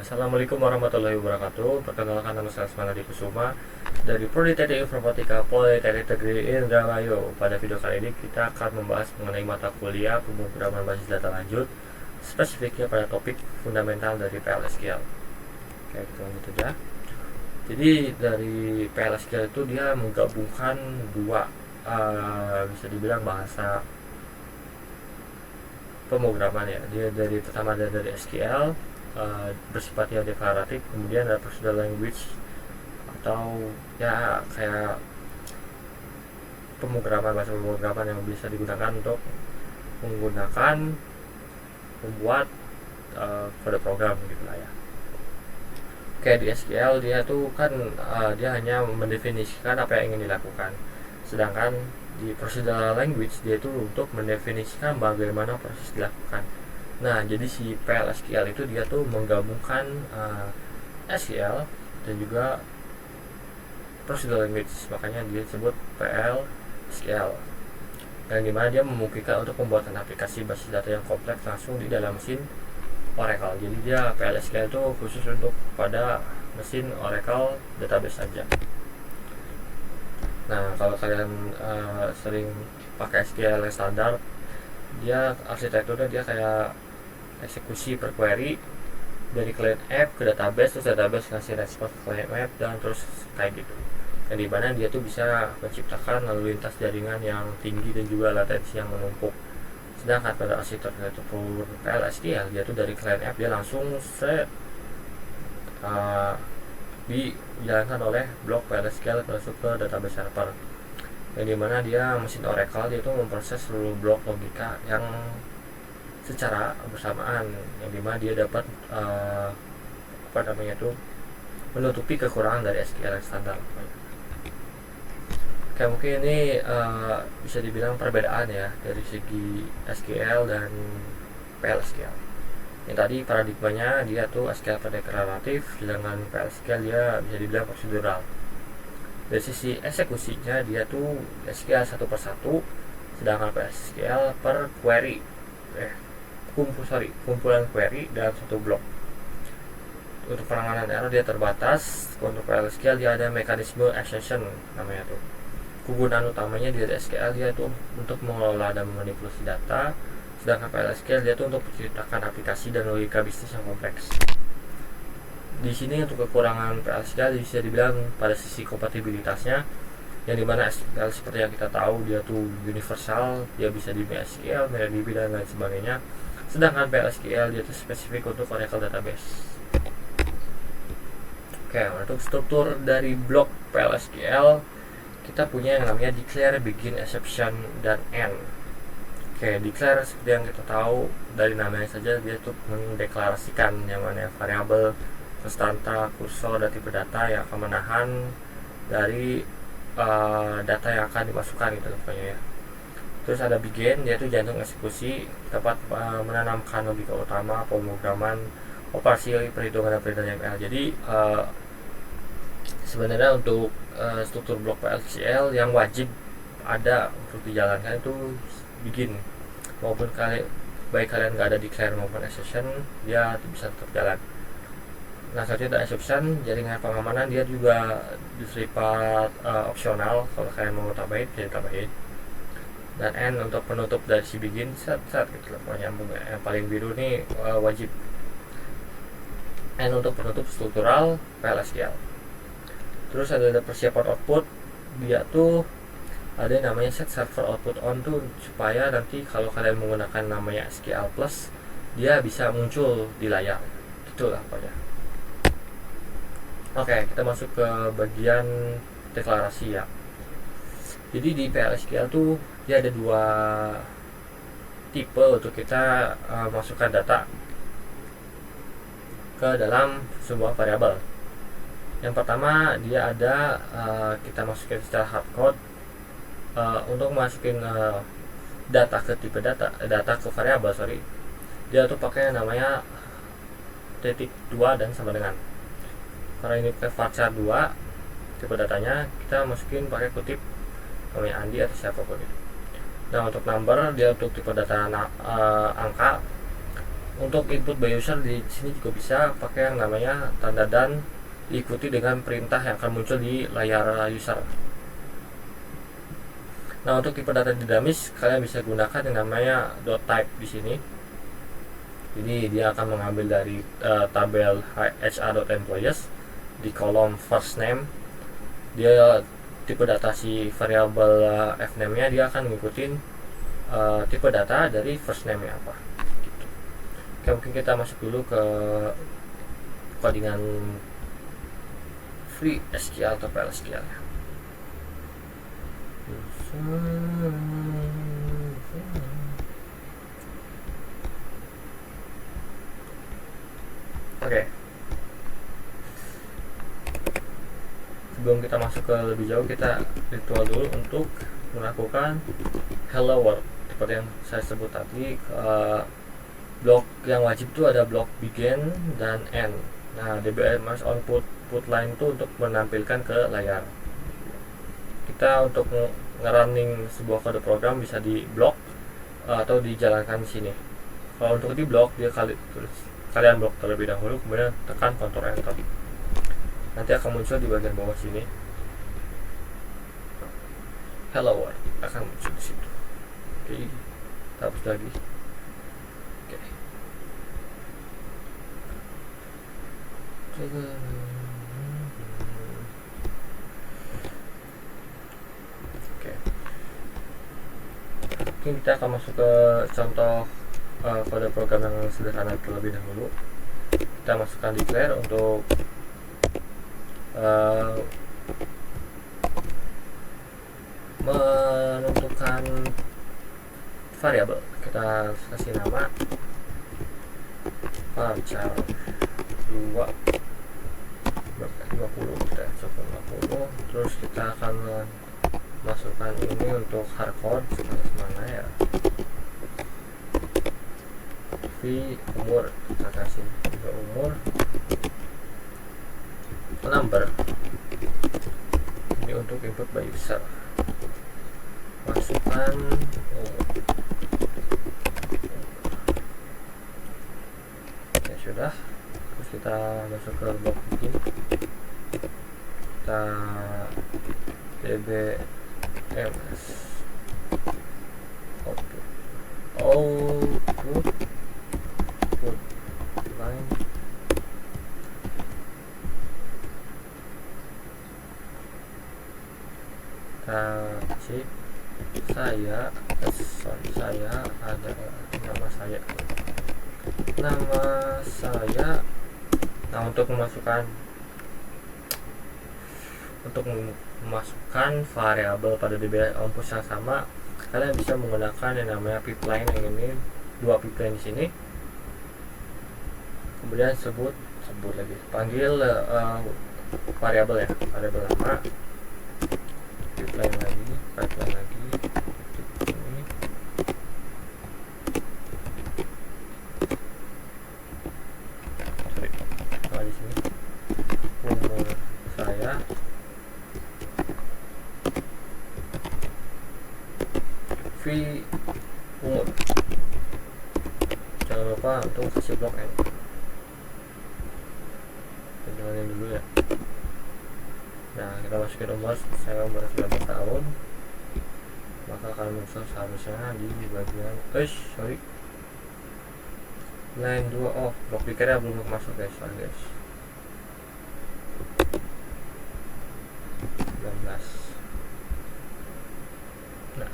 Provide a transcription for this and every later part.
Assalamualaikum warahmatullahi wabarakatuh. Perkenalkan, nama saya Asmanadi Kusuma dari Prodi Teknik Informatika Politeknik Negeri Indramayu. Pada video kali ini kita akan membahas mengenai mata kuliah pemrograman basis data lanjut, spesifiknya pada topik fundamental dari PLSQL. Oke, kita lanjut aja. Jadi dari PLSQL itu dia menggabungkan dua bisa dibilang bahasa pemrograman ya. Dia pertama dari SQL, bersifatnya deklaratif, kemudian ada procedural language atau ya kayak bahasa pemrograman yang bisa digunakan untuk membuat kode program gitu lah ya. Kayak di SQL dia tuh kan dia hanya mendefinisikan apa yang ingin dilakukan, sedangkan di procedural language dia itu untuk mendefinisikan bagaimana proses dilakukan. Nah, jadi si PLSQL itu dia tuh menggabungkan SQL dan juga procedural language, makanya dia disebut PLSQL. Dan dimana dia memungkinkan untuk pembuatan aplikasi basis data yang kompleks langsung di dalam mesin Oracle. Jadi dia PLSQL itu khusus untuk pada mesin Oracle database saja. Nah, kalau kalian sering pakai SQL yang standar, dia arsitekturnya dia kayak eksekusi per query dari client app ke database, terus database ngasih respon ke client app, dan terus kayak gitu. Dan di mana dia tuh bisa menciptakan lalu lintas jaringan yang tinggi dan juga latensi yang menumpuk. Sedangkan pada arsitektur PLSQL dia tuh dari client app dia langsung dijalankan oleh blok PLSQL masuk ke database server. Yang dimana dia mesin Oracle dia itu memproses seluruh blok logika yang secara bersamaan, yang dimana dia dapat menutupi kekurangan dari SQL yang standar. Kayak mungkin ini bisa dibilang perbedaan ya dari segi SQL dan PLSQL. Yang tadi paradigmanya dia tuh SQL deklaratif, sedangkan PLSQL dia bisa dibilang prosedural. Dari sisi eksekusinya dia tuh SQL satu per satu, sedangkan PLSQL per query, kumpulan query dalam satu blok. Untuk penanganan error dia terbatas. Untuk PLSQL dia ada mekanisme exception namanya tuh. Kegunaan utamanya di SQL dia tuh untuk mengelola dan memanipulasi data, sedangkan PLSQL dia tuh untuk menciptakan aplikasi dan logika bisnis yang kompleks. Di sini untuk kekurangan PLSQL bisa dibilang pada sisi kompatibilitasnya, yang dimana SQL seperti yang kita tahu dia tuh universal, dia bisa di MySQL, MariaDB dan lain sebagainya. Sedangkan PLSQL dia tuh spesifik untuk Oracle database. Oke, untuk struktur dari blok PLSQL kita punya yang namanya declare, begin, exception, dan end. Oke, declare seperti yang kita tahu dari namanya saja dia tuh mendeklarasikan yang mana variabel, konstanta, kursor, dan tipe data yang akan menahan dari data yang akan dimasukkan gitu pokoknya ya. Terus ada begin, yaitu jantung eksekusi, dapat menanamkan logika utama pemrograman, operasi, perhitungan, dan perhitungan ML. Jadi sebenarnya untuk struktur blok PLSQL yang wajib ada untuk dijalankan itu begin, maupun baik kalian nggak ada declare maupun exception, dia bisa tetap jalan. Nah, selanjutnya ada exception, jaringan pengamanan, dia juga bersifat opsional, kalau kalian mau tambahin bisa tambahin. Dan end untuk penutup dari si begin set gitu loh, pokoknya yang paling biru nih wajib. End untuk penutup struktural PLSQL. Terus ada persiapan output, dia tuh ada yang namanya set server output on tuh, supaya nanti kalau kalian menggunakan namanya SQL plus dia bisa muncul di layar gitulah pokoknya. Oke, kita masuk ke bagian deklarasi ya. Jadi di PLSQL tuh dia ada dua tipe untuk kita masukkan data ke dalam sebuah variabel. Yang pertama dia ada kita masukin secara hardcode untuk masukin data ke tipe data ke variabel, dia tuh pakai namanya titik 2 dan sama dengan. Karena ini pakai varchar 2 tipe datanya, kita masukin pakai kutip namanya Andi atau siapapun itu. Nah, untuk number dia untuk tipe data angka, Untuk input by user di sini juga bisa pakai yang namanya tanda dan diikuti dengan perintah yang akan muncul di layar user. Nah, untuk tipe data dinamis kalian bisa gunakan yang namanya .type di sini. Jadi dia akan mengambil dari tabel HR.employees di kolom first name. Dia tipe data si variabel fname nya dia akan ngikutin tipe data dari first name nya apa. Oke, mungkin kita masuk dulu ke codingan free SQL atau PL/SQL ya. Oke. Sebelum kita masuk ke lebih jauh, kita ritual dulu untuk melakukan hello world seperti yang saya sebut tadi. Blok yang wajib itu ada blok begin dan end. Nah, DBMS on put line itu untuk menampilkan ke layar. Kita untuk ngerunning sebuah kode program bisa di blok atau dijalankan di sini. Kalau untuk di blok dia kalian blok terlebih dahulu, kemudian tekan Ctrl Enter. Nanti akan muncul di bagian bawah sini. Hello world akan muncul di situ. Oke, kita hapus lagi. Oke. Mungkin kita akan masuk ke contoh kode program yang sederhana terlebih dahulu. Kita masukkan declare untuk menentukan variabel. Kita kasih nama varchar 50, kita coba 50. Terus kita akan masukkan ini untuk hardcode mana ya, umur kita kasih juga umur, number ini untuk input by user, masukkan ya sudah. Terus kita masuk ke blok begin, kita dbms output line kasih saya ada nama saya. Nah, untuk memasukkan variabel pada DB output yang sama, kalian bisa menggunakan yang namanya pipeline yang ini, dua pipeline di sini. Kemudian sebut lagi, panggil variabel ya, variabel lama, pipeline lagi ini. Di sini umur saya, umur, jangan lupa untuk kasih blok N. Kita jalanin dulu ya. Nah, kita masukin umur, saya umur 19 tahun, maka akan muncul seharusnya di bagian line 2. Oh, blok pikernya belum masuk guys. 19. Nah,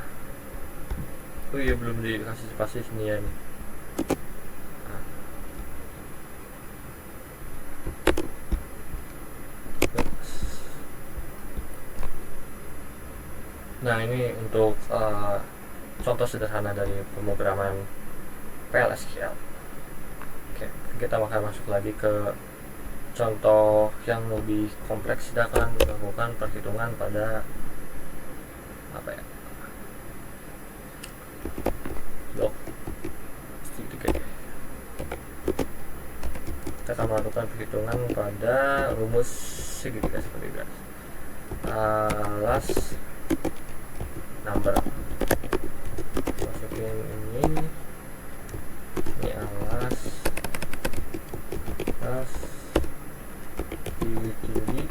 oh iya, belum dikasih spasi sini ya nih. Nah, ini untuk contoh sederhana dari pemrograman PL/SQL. Oke, kita akan masuk lagi ke contoh yang lebih kompleks. Kita akan melakukan perhitungan pada apa ya, blok segitiga. Kita akan melakukan perhitungan pada rumus segitiga seperti biasa. Last number, masukin ini alas atas tinggi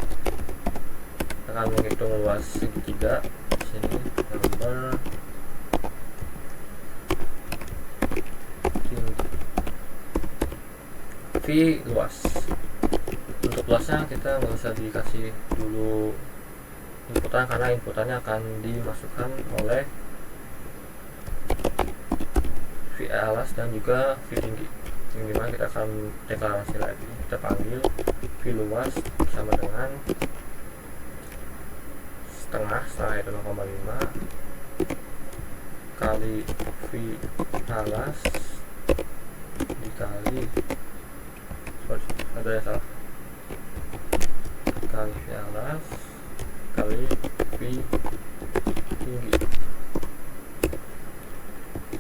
akan menghitung luas segitiga di sini, number tinggi V luas. Untuk luasnya kita nggak usah dikasih dulu inputan karena inputannya akan dimasukkan oleh V alas dan juga V tinggi, yang dimana kita akan deklarasi lagi, kita panggil V luas sama dengan setengah itu 0,5 kali V alas dikali ada yang salah, kali V alas kali V tinggi.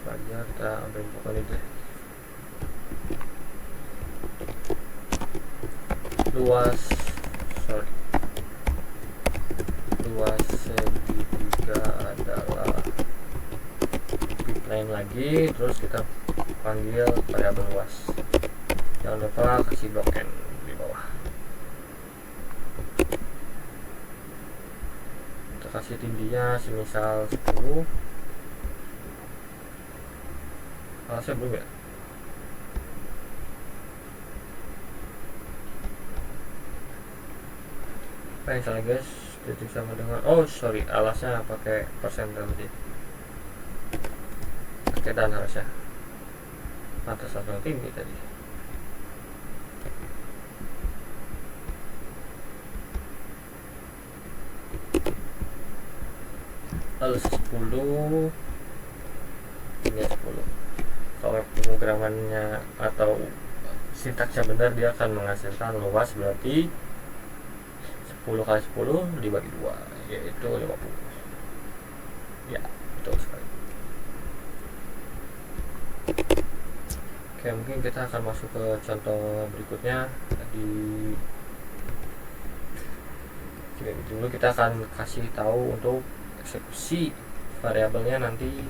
Saja kita ambil bukan ini deh. Luas segitiga adalah lain lagi, terus kita panggil variabel luas. Jangan lupa kasih blok n di bawah. Kita kasih tingginya semisal 10. Alasnya belum ya? Apa yang salah guys? Jadi sama dengan alasnya pakai persentil tadi. Oke, dan harusnya atas langsung tinggi tadi. Lalu 10 ini 10. Kalau pemrogramannya atau sintaksnya benar, dia akan menghasilkan luas berarti 10 kali 10 dibagi 2, yaitu 50. Ya, betul sekali. Oke, mungkin kita akan masuk ke contoh berikutnya. Dulu kita akan kasih tahu untuk eksekusi variabelnya nanti.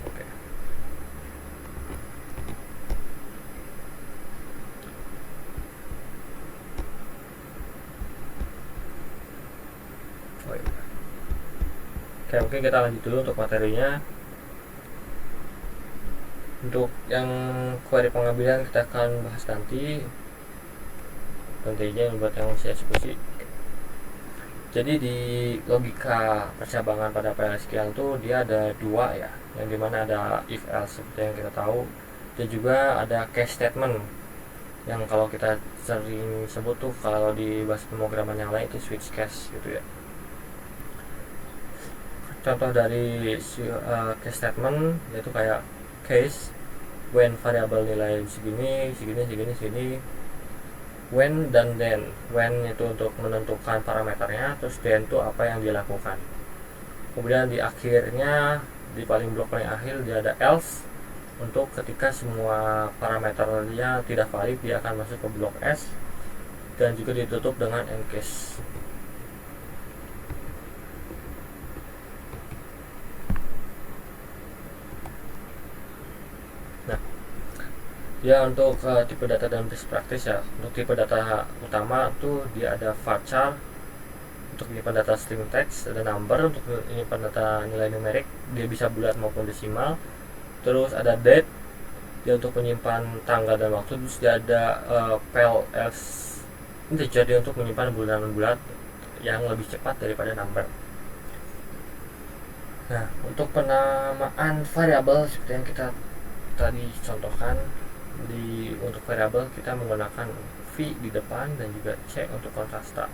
Oke. Oke, mungkin kita lanjut dulu untuk materinya. Untuk yang query pengambilan kita akan bahas nanti aja buat yang saya eksekusi. Jadi di logika percabangan pada PLSQL itu dia ada dua ya, yang dimana ada if else seperti yang kita tahu, dan juga ada case statement yang kalau kita sering sebut tuh kalau di bahasa pemrograman yang lain itu switch case gitu ya. Contoh dari case statement yaitu kayak case when variabel nilai segini, when dan then. When itu untuk menentukan parameternya, terus then itu apa yang dilakukan. Kemudian di akhirnya, di paling blok paling akhir dia ada else, untuk ketika semua parameternya tidak valid dia akan masuk ke blok S, dan juga ditutup dengan end case. Ya, untuk tipe data dan best practice ya. Untuk tipe data utama tuh dia ada varchar untuk menyimpan data string text, ada number untuk menyimpan data nilai numerik, dia bisa bulat maupun desimal. Terus ada date dia untuk menyimpan tanggal dan waktu. Terus dia ada pel else integer dia untuk menyimpan bulanan bulat yang lebih cepat daripada number. Nah, untuk penamaan variabel seperti yang kita tadi contohkan, untuk variabel kita menggunakan V di depan dan juga C untuk kontrasta.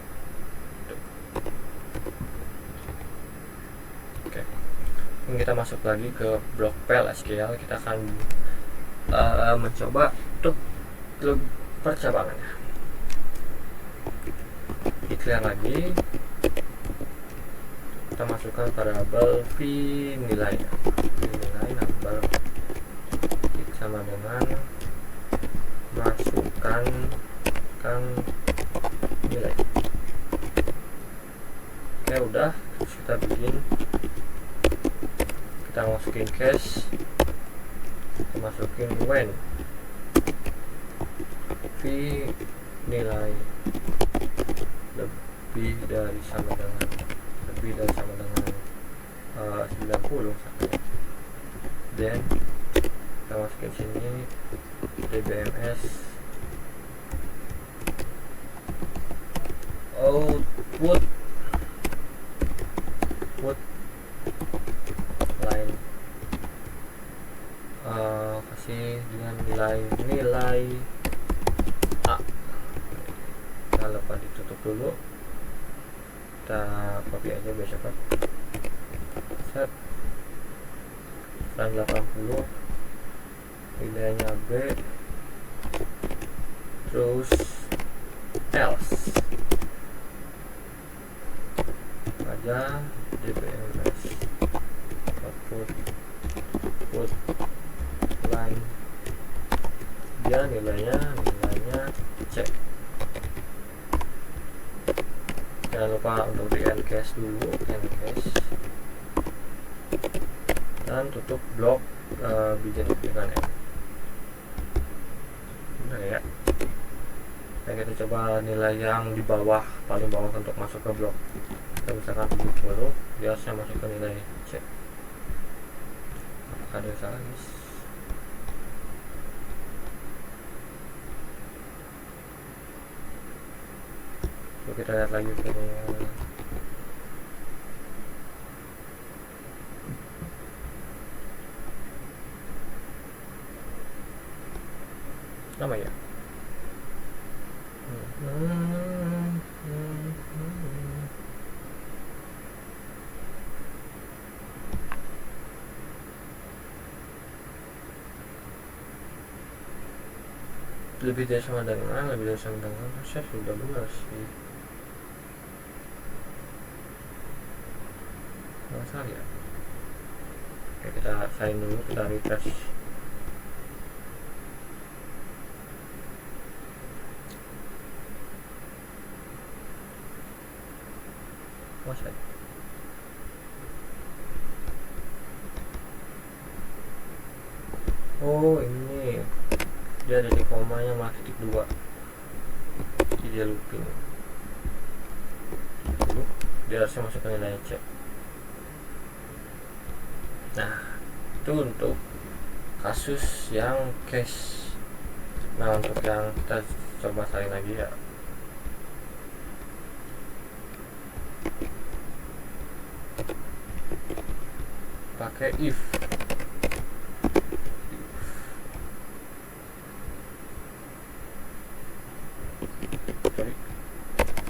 Oke. Ini kita masuk lagi ke blok PLSQL. Kita akan mencoba untuk percabangannya. Declare lagi. Kita masukkan variabel V nilai number sama dengan masukkan nilai. Oke, udah. Terus kita bikin, kita masukin case, kita masukin when tapi nilai lebih dari sama dengan 90 misalkan. Dan kita masukin sini dbms output line, kasih dengan nilai A. Kita lepas ditutup dulu, kita copy aja biar cepat. Set 80 nilainya B, terus else aja dbms output line, dia nilainya C. Jangan lupa untuk di encase dulu, dan tutup blok bikin dengan M. Benar ya. Dan kita coba nilai yang di bawah, paling bawah untuk masuk ke blok. Kita misalkan 70, dia harusnya masuk ke nilai C. Apakah ada yang salah, guys? Coba kita lihat lagi videonya. Sama ya. Lebih dari sama dengan saya sudah benar sih. Masalah ya. Oke, kita sign dulu, kita refresh. Oh, ini dia ada di komanya malah titik 2, jadi dia looping dulu, dia harusnya masuk ke nilai C. Nah, itu untuk kasus yang case. Nah, untuk yang kita coba salin lagi ya. Pakai if.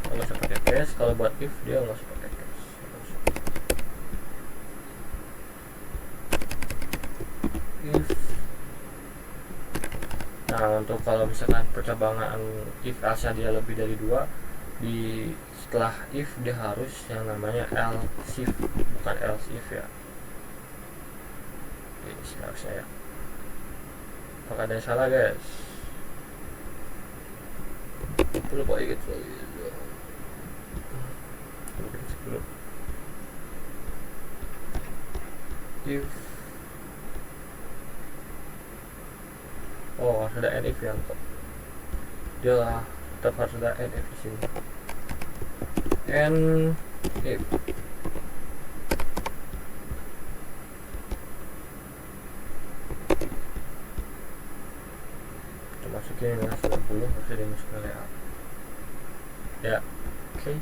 Kalau saya pakai case, kalau buat if dia nggak usah pakai case. If. Nah, untuk kalau misalkan percabangan if else dia lebih dari 2, di setelah if dia harus yang namanya else if, bukan else if ya. Ini harusnya ya. Apakah ada yang salah, guys? Lupa ingat lagi. If harus ada NIF yang dia tetap harus ada NIF di sini. NIF kita masukin nilai 90, harusnya dia masuk nilai A ya. Oke,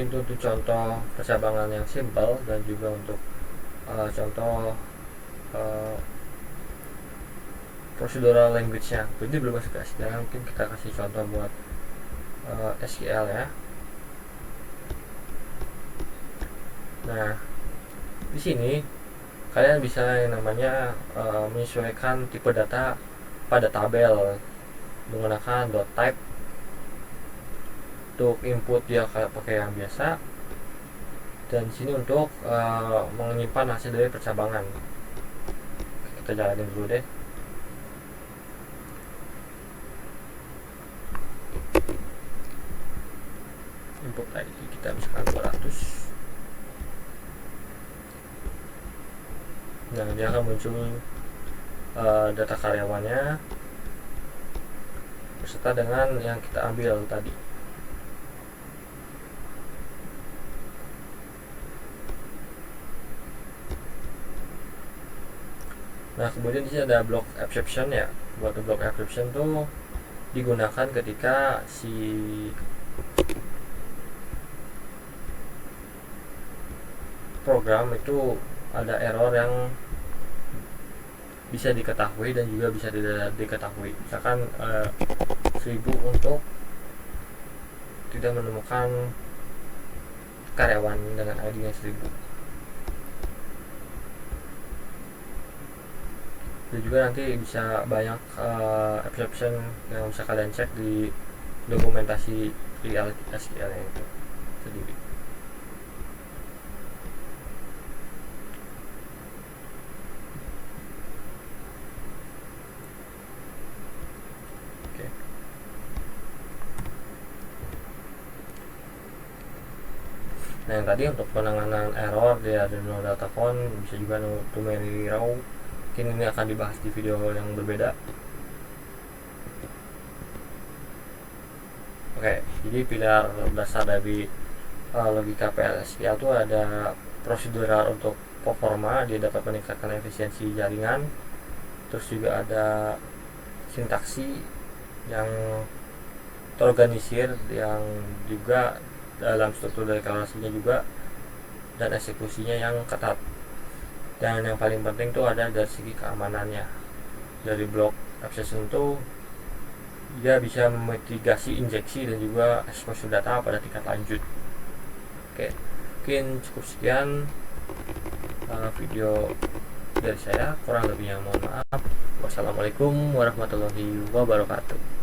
itu untuk contoh percabangan yang simple, dan juga untuk contoh procedural language-nya. Jadi belum masuk ke SQL, mungkin kita kasih contoh buat SQL ya. Nah, di sini kalian bisa yang namanya menyesuaikan tipe data pada tabel menggunakan .type. Untuk input dia kayak pakai yang biasa, dan sini untuk menyimpan hasil dari percabangan. Kita jalanin dulu deh. Input ID kita misalkan 200. Nah, dia akan muncul data karyawannya, beserta dengan yang kita ambil tadi. Nah, kemudian di sini ada block exception ya. Buat block exception tuh digunakan ketika si program itu ada error yang bisa diketahui dan juga bisa tidak diketahui. Misalkan 1000 untuk tidak menemukan karyawan dengan ID-nya 1000. Dan juga nanti bisa banyak exception yang bisa kalian cek di dokumentasi SQL yang itu sendiri. Oke. Nah, yang tadi untuk penanganan error di Arduino Data Font bisa juga numeric raw. Mungkin ini akan dibahas di video yang berbeda. Oke, jadi pilar dasar dari logika PLSQL itu ada prosedural untuk performa, dia dapat meningkatkan efisiensi jaringan. Terus juga ada sintaksi yang terorganisir, yang juga dalam struktur deklarasinya juga, dan eksekusinya yang ketat. Dan yang paling penting tuh ada dari segi keamanannya. Dari block exception itu dia bisa memitigasi injeksi dan juga exposure data pada tingkat lanjut. Oke, mungkin cukup sekian video dari saya, kurang lebihnya mohon maaf. Wassalamualaikum warahmatullahi wabarakatuh.